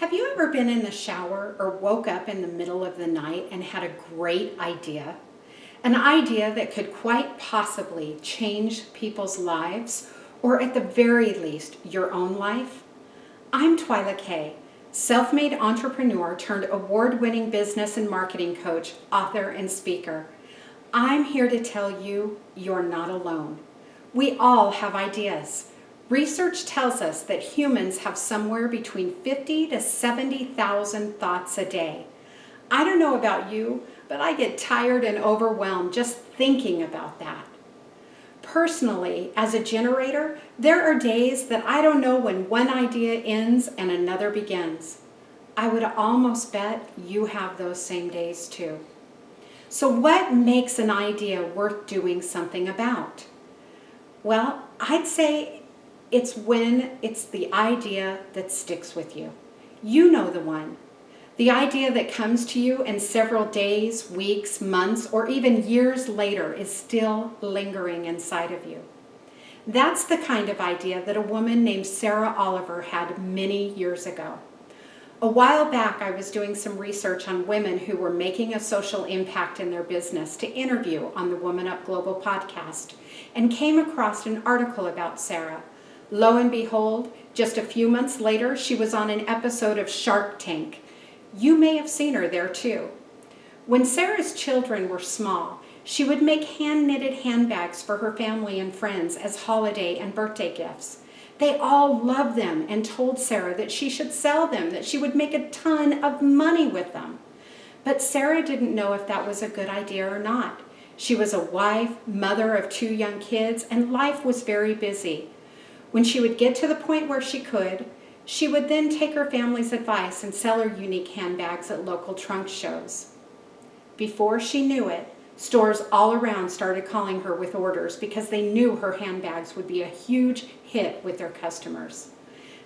Have you ever been in the shower or woke up in the middle of the night and had a great idea? An idea that could quite possibly change people's lives, or at the very least, your own life? I'm Twila Kaye, self-made entrepreneur turned award-winning business and marketing coach, author, and speaker. I'm here to tell you you're not alone. We all have ideas. Research tells us that humans have somewhere between 50 to 70,000 thoughts a day. I don't know about you, but I get tired and overwhelmed just thinking about that. Personally, as a generator, there are days that I don't know when one idea ends and another begins. I would almost bet you have those same days too. So what makes an idea worth doing something about? Well, I'd say it's when it's the idea that sticks with you. You know the one. The idea that comes to you and several days, weeks, months, or even years later is still lingering inside of you. That's the kind of idea that a woman named Sarah Oliver had many years ago. A while back, I was doing some research on women who were making a social impact in their business to interview on the Woman Up Global podcast, and came across an article about Sarah. Lo and behold, just a few months later, she was on an episode of Shark Tank. You may have seen her there too. When Sarah's children were small, she would make hand-knitted handbags for her family and friends as holiday and birthday gifts. They all loved them and told Sarah that she should sell them, that she would make a ton of money with them. But Sarah didn't know if that was a good idea or not. She was a wife, mother of 2 young kids, and life was very busy. When she would get to the point where she would then take her family's advice and sell her unique handbags at local trunk shows. Before she knew it, stores all around started calling her with orders because they knew her handbags would be a huge hit with their customers.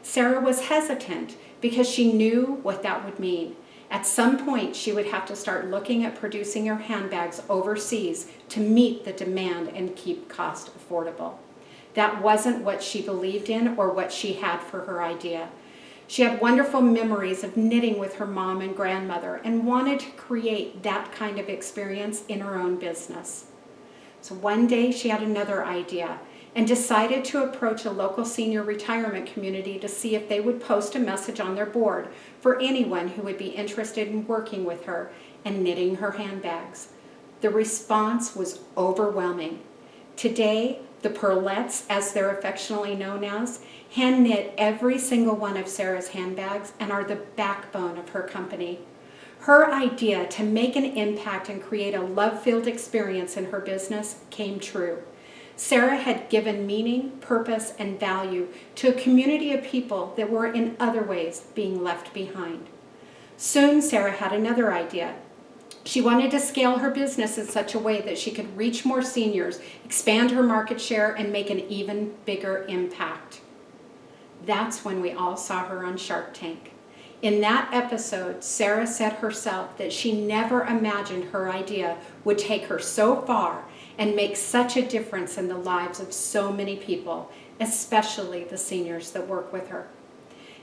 Sarah was hesitant because she knew what that would mean. At some point, she would have to start looking at producing her handbags overseas to meet the demand and keep cost affordable. That wasn't what she believed in or what she had for her idea. She had wonderful memories of knitting with her mom and grandmother and wanted to create that kind of experience in her own business. So one day she had another idea and decided to approach a local senior retirement community to see if they would post a message on their board for anyone who would be interested in working with her and knitting her handbags. The response was overwhelming. Today, the Pearlettes, as they're affectionately known as, hand knit every single one of Sarah's handbags and are the backbone of her company. Her idea to make an impact and create a love-filled experience in her business came true. Sarah had given meaning, purpose, and value to a community of people that were in other ways being left behind. Soon, Sarah had another idea. She wanted to scale her business in such a way that she could reach more seniors, expand her market share, and make an even bigger impact. That's when we all saw her on Shark Tank. In that episode, Sarah said herself that she never imagined her idea would take her so far and make such a difference in the lives of so many people, especially the seniors that work with her.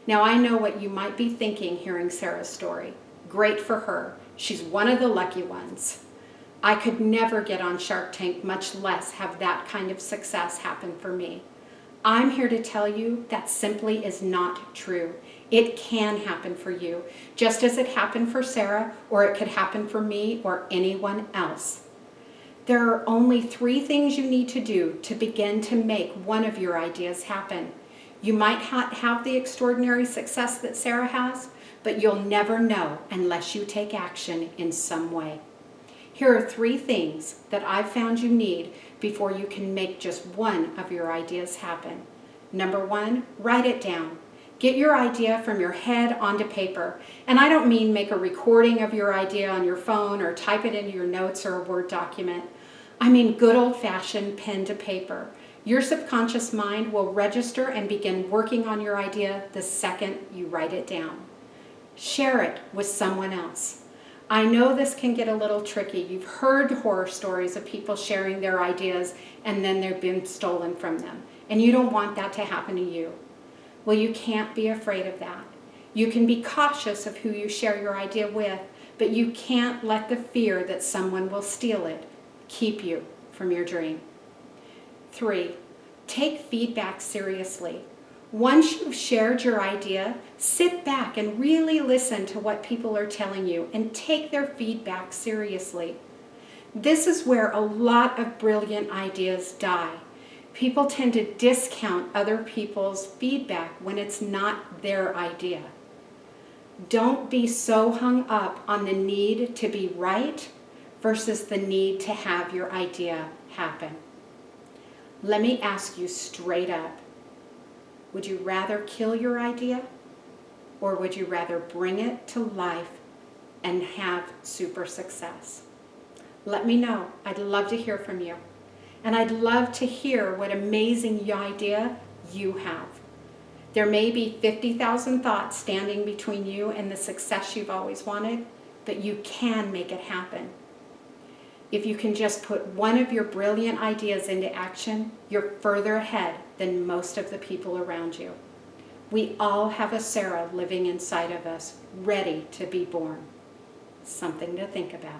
Now, I know what you might be thinking hearing Sarah's story. Great for her. She's one of the lucky ones. I could never get on Shark Tank, much less have that kind of success happen for me. I'm here to tell you that simply is not true. It can happen for you, just as it happened for Sarah, or it could happen for me or anyone else. There are only 3 things you need to do to begin to make one of your ideas happen. You might have the extraordinary success that Sarah has, but you'll never know unless you take action in some way. Here are 3 things that I've found you need before you can make just one of your ideas happen. Number 1, write it down. Get your idea from your head onto paper. And I don't mean make a recording of your idea on your phone or type it into your notes or a Word document. I mean good old-fashioned pen to paper. Your subconscious mind will register and begin working on your idea the second you write it down. Share it with someone else. I know this can get a little tricky. You've heard horror stories of people sharing their ideas and then they've been stolen from them. And you don't want that to happen to you. Well, you can't be afraid of that. You can be cautious of who you share your idea with, but you can't let the fear that someone will steal it keep you from your dream. 3, take feedback seriously. Once you've shared your idea, sit back and really listen to what people are telling you and take their feedback seriously. This is where a lot of brilliant ideas die. People tend to discount other people's feedback when it's not their idea. Don't be so hung up on the need to be right versus the need to have your idea happen. Let me ask you straight up. Would you rather kill your idea, or would you rather bring it to life and have super success? Let me know. I'd love to hear from you. And I'd love to hear what amazing idea you have. There may be 50,000 thoughts standing between you and the success you've always wanted, but you can make it happen. If you can just put one of your brilliant ideas into action, you're further ahead than most of the people around you. We all have a Sarah living inside of us, ready to be born. Something to think about.